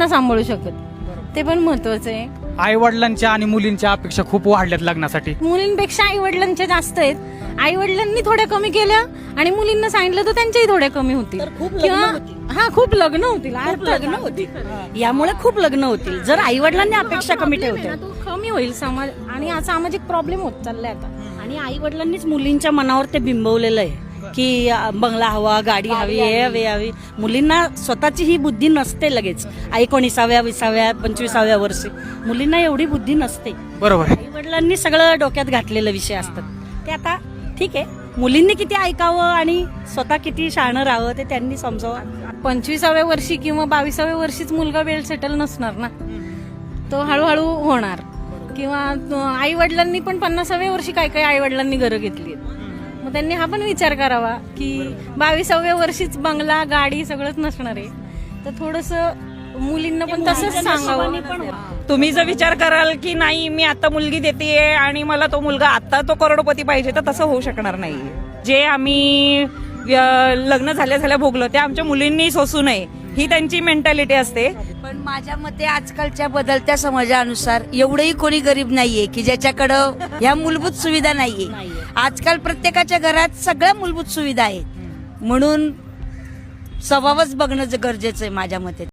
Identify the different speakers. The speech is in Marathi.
Speaker 1: त्यांना सांभाळू शकत, ते पण महत्वाचं आहे.
Speaker 2: आई वडिलांच्या आणि मुलींच्या अपेक्षा खूप वाढल्यात लग्नासाठी.
Speaker 1: मुलींपेक्षा आई वडिलांच्या जास्त आहेत. आई वडिलांनी थोड्या कमी केल्या आणि मुलींना सांगितलं तर त्यांच्याही थोड्या कमी होतील. खूप लग्न होतील.
Speaker 3: लग्न होतील यामुळे खूप लग्न होतील जर आई वडिलांनी अपेक्षा कमी ठेवतील.
Speaker 1: कमी होईल समाज आणि हा सामाजिक प्रॉब्लेम होत चाललाय आता.
Speaker 3: आणि आई वडिलांनीच मुलींच्या मनावर ते बिंबवलेलं आहे की बंगला हवा, गाडी हवी, हे हवी. मुलींना स्वतःची ही बुद्धी नसते. लगेच 19व्या 20व्या 25व्या वर्षी मुलींना एवढी बुद्धी नसते.
Speaker 2: बरोबर आहे.
Speaker 3: आई वडिलांनी सगळं डोक्यात घातलेले विषय असतात ते. आता ठीक आहे, मुलींनी किती ऐकावं आणि स्वतः किती शहाणं राहावं ते त्यांनी समजावं.
Speaker 1: 25व्या वर्षी किंवा 22व्या वर्षीच मुलगा वेल सेटल नसणार ना, तो हळूहळू होणार. किंवा आई वडिलांनी पण 50व्या वर्षी काय आई वडिलांनी घरं घेतली, मग त्यांनी हा पण विचार करावा की 22व्या वर्षीच बंगला गाडी सगळंच नसणार आहे, तर थोडस मुलींना पण तसंच सांगावं.
Speaker 4: तुम्ही जर विचार कराल की नाही मी आता मुलगी देतेय आणि मला तो मुलगा आता तो करोडपती पाहिजे, तर तसं होऊ शकणार नाही. जे आम्ही लग्न झाल्या भोगलो ते आमच्या मुलींनी सोसू नये ही त्यांची मेंटॅलिटी असते.
Speaker 5: पण माझ्या मते आजकालच्या बदलत्या समाजानुसार एवढंही कोणी गरीब नाहीये की ज्याच्याकडं ह्या मूलभूत सुविधा नाहीये. आजकाल प्रत्येकाच्या घरात सगळ्या मूलभूत सुविधा आहेत, म्हणून स्वभावच बघणं गरजेचं आहे माझ्या मते.